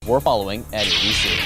We're following at ABC.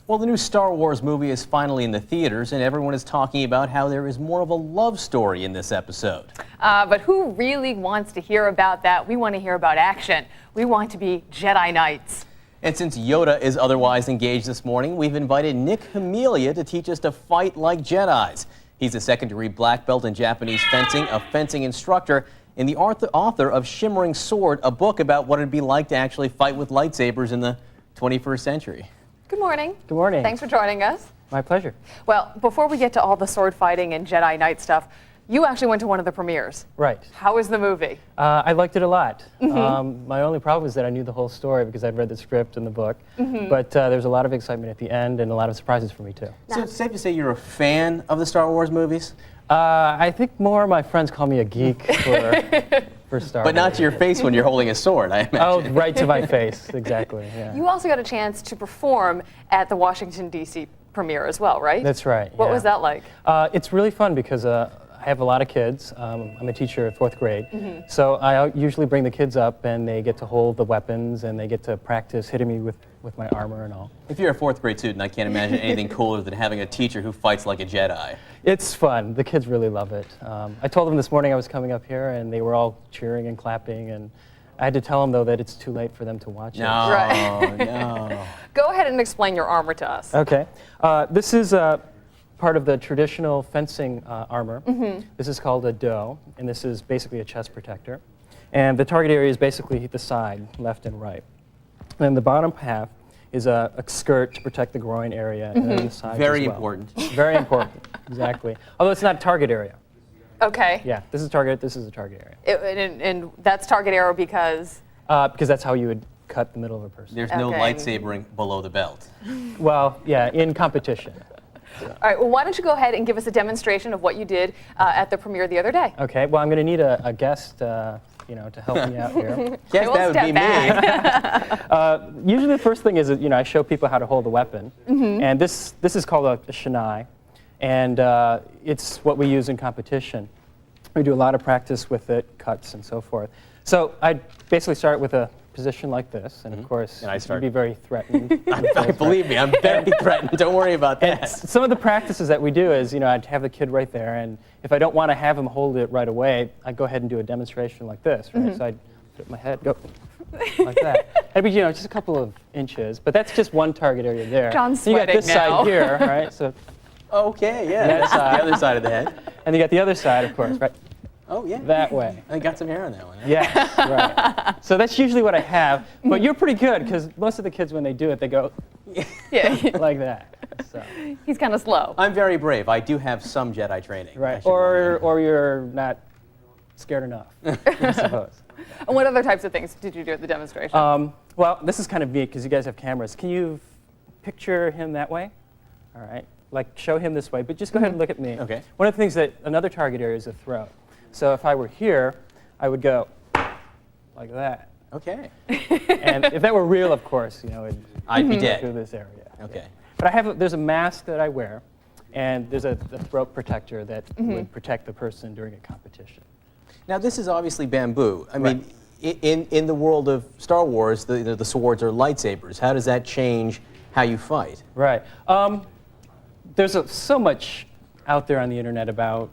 Well, the new Star Wars movie is finally in the theaters, and everyone is talking about how there is more of a love story in this episode. But who really wants to hear about that? We want to hear about action. We want to be Jedi Knights. And since Yoda is otherwise engaged this morning, we've invited NickABCdemo to teach us to fight like Jedis. He's a second-degree black belt in Japanese fencing, a fencing instructor, and the author of Shimmering Sword, a book about what it'd be like to actually fight with lightsabers in the 21st century. Good morning. Good morning. Thanks for joining us. My pleasure. Well, before we get to all the sword fighting and Jedi Knight stuff, you actually went to one of the premieres. Right. How was the movie? I liked it a lot. My only problem is that I knew the whole story because I'd read the script and the book. But there was a lot of excitement at the end and a lot of surprises for me, too. So it's safe to say you're a fan of the Star Wars movies? I think more of my friends call me a geek for Star Wars. But not to your face when you're holding a sword, I imagine. Oh, right to my face, exactly. Yeah. You also got a chance to perform at the Washington, D.C. premiere as well, right? That's right. What was that like? It's really fun because I have a lot of kids. I'm a teacher at 4th grade. So I usually bring the kids up and they get to hold the weapons and they get to practice hitting me with my armor and all. If you're a 4th grade student, I can't imagine anything cooler than having a teacher who fights like a Jedi. It's fun. The kids really love it. I told them this morning I was coming up here and they were all cheering and clapping, and I had to tell them, though, that it's too late for them to watch it. No, Right. no. Go ahead and explain your armor to us. Okay. This is part of the traditional fencing armor. This is called a do, and this is basically a chest protector. And the target area is basically the side, left and right. And then the bottom half is a skirt to protect the groin area, and then the sides Very as well. important. Very important, exactly. Although it's not a target area. Okay. Yeah, this is target, this is a target area. And that's target arrow because? Because that's how you would cut the middle of a person. There's no Okay. lightsabering below the belt. Well, yeah, in competition. All right, well, why don't you go ahead and give us a demonstration of what you did at the premiere the other day. Okay, well, I'm going to need a guest, to help me out here. Yes, we'll that would be step me. Usually the first thing is, I show people how to hold a weapon. And this is called a shinai. And it's what we use in competition. We do a lot of practice with it, cuts and so forth. So I basically start with a position like this, and of course, you'd be very threatened. Believe me, I'm very threatened. Don't worry about that. Some of the practices that we do is, I'd have the kid right there, and if I don't want to have him hold it right away, I'd go ahead and do a demonstration like this, right? So I'd put my head, go like that. It'd be, just a couple of inches, but that's just one target area there. John's so you got sweating this now. side here, right? So, Okay, yeah, that's the other side of the head. and you got the other side, of course, right? Oh, yeah. That way. I got some hair on that one. Yeah, right. So that's usually what I have, but you're pretty good because most of the kids, when they do it, they go Yeah, like that. So. he's kind of slow. I'm very brave. I do have some Jedi training. I Right, should warn you. or you're not scared enough, I suppose. And what other types of things did you do at the demonstration? Well, this is kind of neat because you guys have cameras. Can you picture him that way? All right, like show him this way, but just go ahead and look at me. Okay. One of the things that another target area is the throat. So if I were here, I would go like that. Okay. And if that were real, of course, I'd be go dead. through this area. Okay. But there's a mask that I wear, and there's a throat protector that would protect the person during a competition. Now, this is obviously bamboo. I mean, in the world of Star Wars, the swords are lightsabers. How does that change how you fight? Right. There's so much out there on the internet about,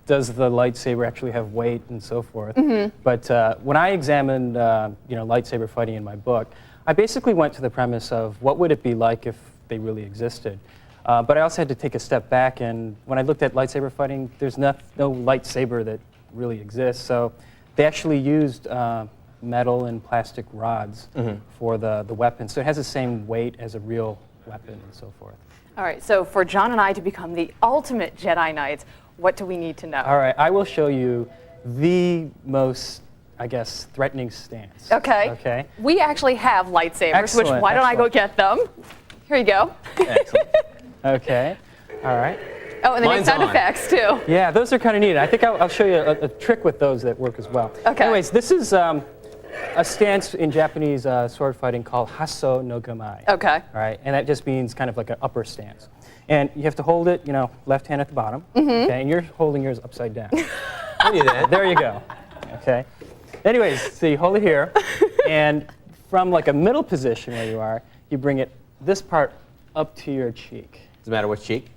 does the lightsaber actually have weight and so forth. But when I examined, lightsaber fighting in my book, I basically went to the premise of what would it be like if they really existed. But I also had to take a step back, and when I looked at lightsaber fighting, there's no lightsaber that really exists. So they actually used metal and plastic rods for the weapon. So it has the same weight as a real weapon and so forth. All right, so for John and I to become the ultimate Jedi Knights, what do we need to know? All right, I will show you the most, threatening stance. Okay. Okay. We actually have lightsabers, Excellent, which why don't I go get them? Here you go. Excellent. Okay. All right. Oh, and they make Mine's sound on. effects too. Yeah, those are kind of neat. I think I'll show you a trick with those that work as well. Okay. Anyways, this is a stance in Japanese sword fighting called hasso no gamai. Okay. All right, and that just means kind of like an upper stance. And you have to hold it, left hand at the bottom. Okay, and you're holding yours upside down. I knew that. There you go. Okay. Anyways, so you hold it here, and from like a middle position where you are, you bring it this part up to your cheek. Doesn't matter which cheek?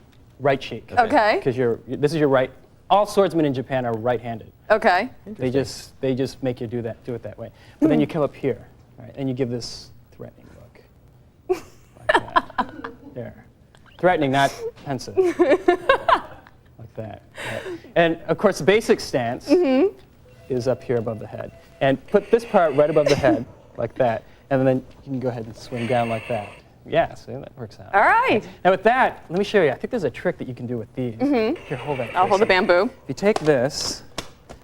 Right cheek. Okay. Because this is your right. All swordsmen in Japan are right-handed. Okay. They just make you do it that way. But then you come up here, right, and you give this threatening look. Like that. There. Threatening, not pensive. Like that. Right. And of course, the basic stance is up here above the head. And put this part right above the head, like that. And then you can go ahead and swing down like that. Yeah, see, that works out. All right. Now with that, let me show you. I think there's a trick that you can do with these. Here, hold that. I'll hold the bamboo. If you take this,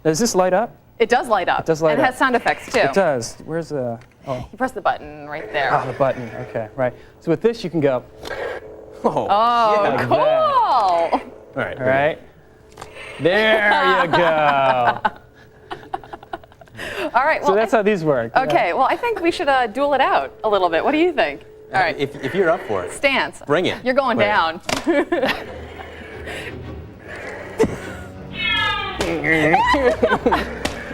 does this light up? It does light up. It does light and it up. has sound effects too. It does. Where's the? Oh, You press the button right there. the button. Okay, right. So with this, you can go. Oh, like cool. All right. All right. There you go. All right. Well, So that's how these work. okay. Well, I think we should duel it out a little bit. What do you think? All right. If you're up for it. Stance. Bring it. You're going Wait. down.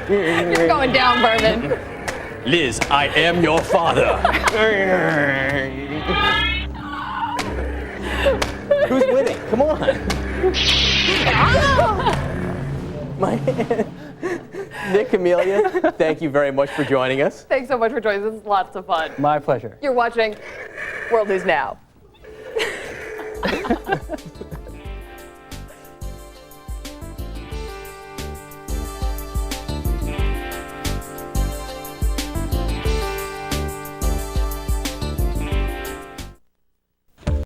You're going down, Bourbon. Liz, I am your father. Who's winning? Come on. My Nick Amelia, thank you very much for joining us. Thanks so much for joining us. This is lots of fun. My pleasure. You're watching World News Now.